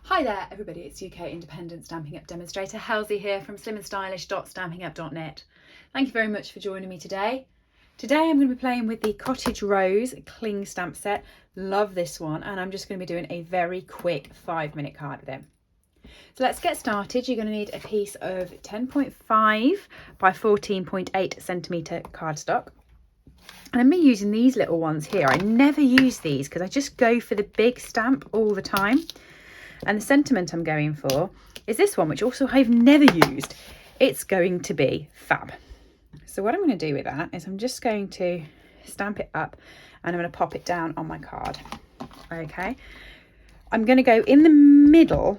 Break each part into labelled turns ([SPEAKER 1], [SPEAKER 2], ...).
[SPEAKER 1] Hi there everybody, it's UK independent Stampin' Up demonstrator Helzie here from slimandstylish.stampinup.net. Thank you very much for joining me today. Today I'm going to be playing with the Cottage Rose cling stamp set. Love this one, and I'm just going to be doing a very quick 5-minute card with it. So let's get started. You're going to need a piece of 10.5 by 14.8 centimetre cardstock. And I'm using these little ones here. I never use these because I just go for the big stamp all the time. And the sentiment I'm going for is this one, which also I've never used. It's going to be fab. So what I'm going to do with that is I'm just going to stamp it up and I'm going to pop it down on my card. Okay. I'm going to go in the middle,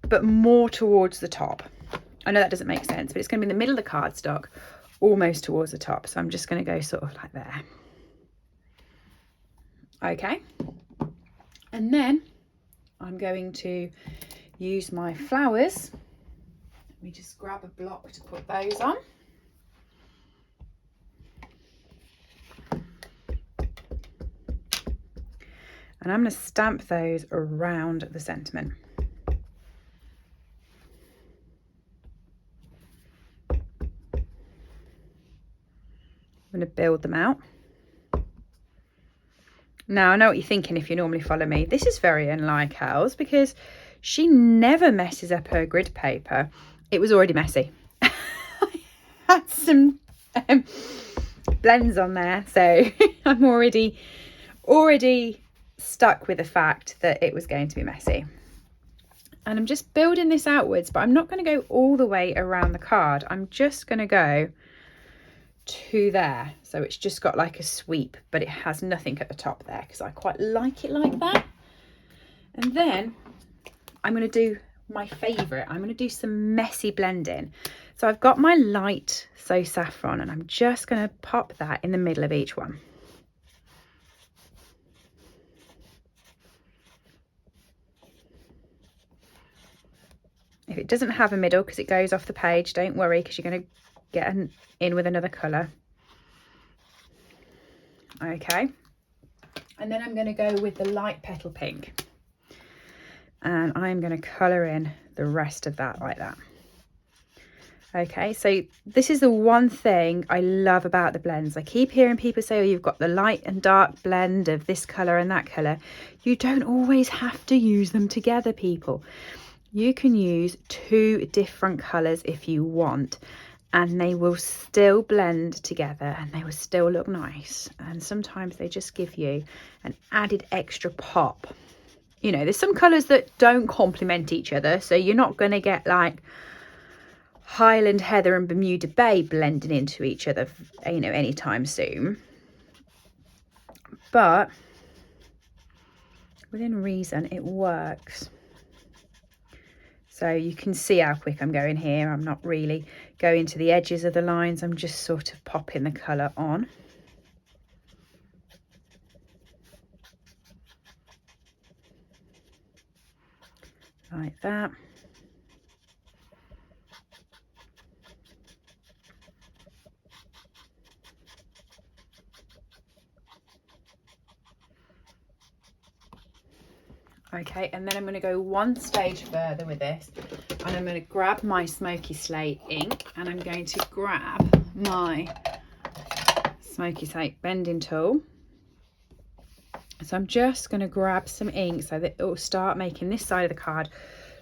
[SPEAKER 1] but more towards the top. I know that doesn't make sense, but it's going to be in the middle of the cardstock, almost towards the top. So I'm just going to go sort of like there. Okay. And then I'm going to use my flowers. Let me just grab a block to put those on. And I'm going to stamp those around the sentiment. I'm going to build them out. Now, I know what you're thinking if you normally follow me. This is very unlike Helz because she never messes up her grid paper. It was already messy. I had some blends on there, so I'm already stuck with the fact that it was going to be messy. And I'm just building this outwards, but I'm not going to go all the way around the card. I'm just going to go to there, so it's just got like a sweep, but it has nothing at the top there because I quite like it like that. And then I'm going to do my favorite. I'm going to do some messy blending. So I've got my light So Saffron, and I'm just going to pop that in the middle of each one. If it doesn't have a middle because it goes off the page, don't worry, because you're going to get in with another colour. Okay, and then I'm going to go with the light petal pink, and I'm going to colour in the rest of that like that. Okay, so this is the one thing I love about the blends. I keep hearing people say, oh, you've got the light and dark blend of this colour and that colour. You don't always have to use them together, people. You can use 2 different colours if you want, and they will still blend together and they will still look nice. And sometimes they just give you an added extra pop. You know, there's some colours that don't complement each other, so you're not going to get like Highland Heather and Bermuda Bay blending into each other, you know, anytime soon. But within reason, it works. So you can see how quick I'm going here. I'm not really going to the edges of the lines. I'm just sort of popping the colour on. Like that. Okay, and then I'm going to go one stage further with this, and I'm going to grab my Smoky Slate ink, and I'm going to grab my Smoky Slate bending tool. So I'm just going to grab some ink so that it will start making this side of the card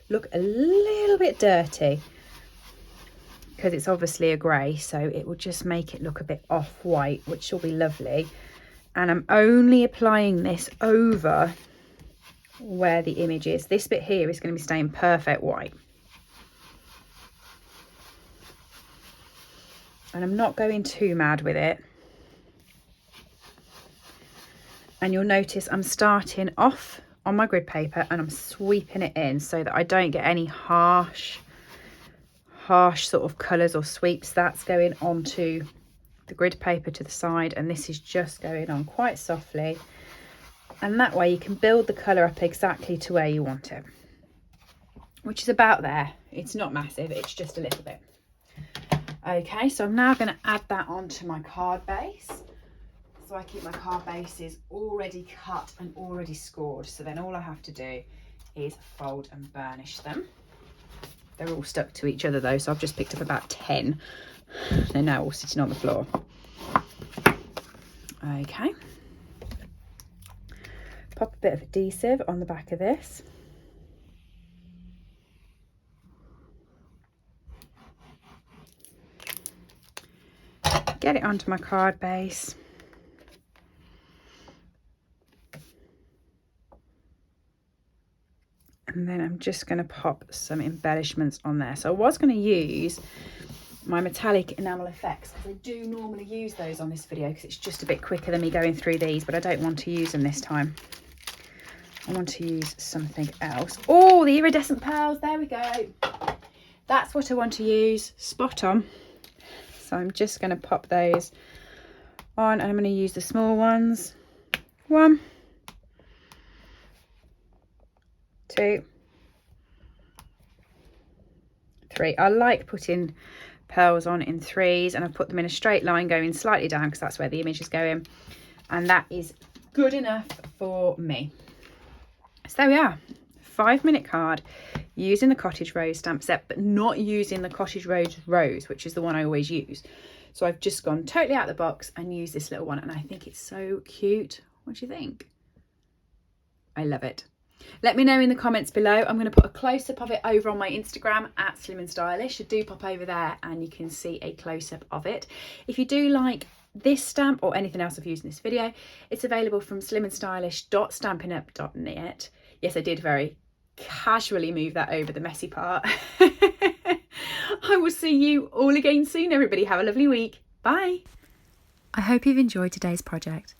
[SPEAKER 1] look a little bit dirty, because it's obviously a grey, so it will just make it look a bit off-white, which will be lovely. And I'm only applying this over where the image is. This bit here is going to be staying perfect white, and I'm not going too mad with it. And you'll notice I'm starting off on my grid paper and I'm sweeping it in so that I don't get any harsh sort of colours or sweeps. That's going onto the grid paper to the side, and this is just going on quite softly. And that way you can build the colour up exactly to where you want it, which is about there. It's not massive, it's just a little bit. Okay, so I'm now going to add that onto my card base. So I keep my card bases already cut and already scored. So then all I have to do is fold and burnish them. They're all stuck to each other though, so I've just picked up about 10. They're now all sitting on the floor. Okay. Pop a bit of adhesive on the back of this. Get it onto my card base. And then I'm just going to pop some embellishments on there. So I was going to use my metallic enamel effects, because I do normally use those on this video because it's just a bit quicker than me going through these, but I don't want to use them this time. I want to use something else. Oh, the iridescent pearls, there we go. That's what I want to use, spot on. So I'm just going to pop those on, and I'm going to use the small ones. 1, 2, 3. I like putting pearls on in 3s, and I've put them in a straight line going slightly down because that's where the image is going, and that is good enough for me. So there we are, 5-minute card using the Cottage Rose stamp set, but not using the Cottage Rose, which is the one I always use. So I've just gone totally out of the box and used this little one, and I think it's so cute. What do you think? I love it. Let me know in the comments below. I'm going to put a close-up of it over on my Instagram at Slim and Stylish. So do pop over there and you can see a close-up of it. If you do like this stamp or anything else I've used in this video, it's available from slimandstylish.stampinup.net. Yes, I did very casually move that over the messy part. I will see you all again soon, everybody. Have a lovely week. Bye. I hope you've enjoyed today's project.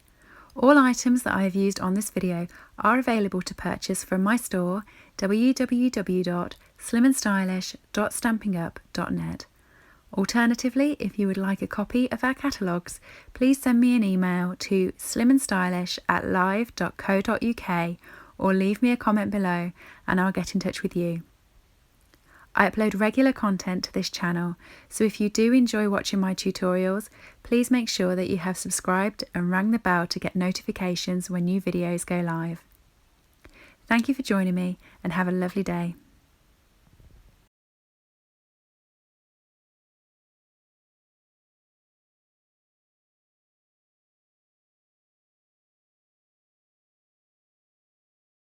[SPEAKER 1] All items that I have used on this video are available to purchase from my store, www.slimandstylish.stampinup.net. Alternatively, if you would like a copy of our catalogues, please send me an email to slimandstylish@live.co.uk or leave me a comment below and I'll get in touch with you. I upload regular content to this channel, so if you do enjoy watching my tutorials, please make sure that you have subscribed and rang the bell to get notifications when new videos go live. Thank you for joining me and have a lovely day.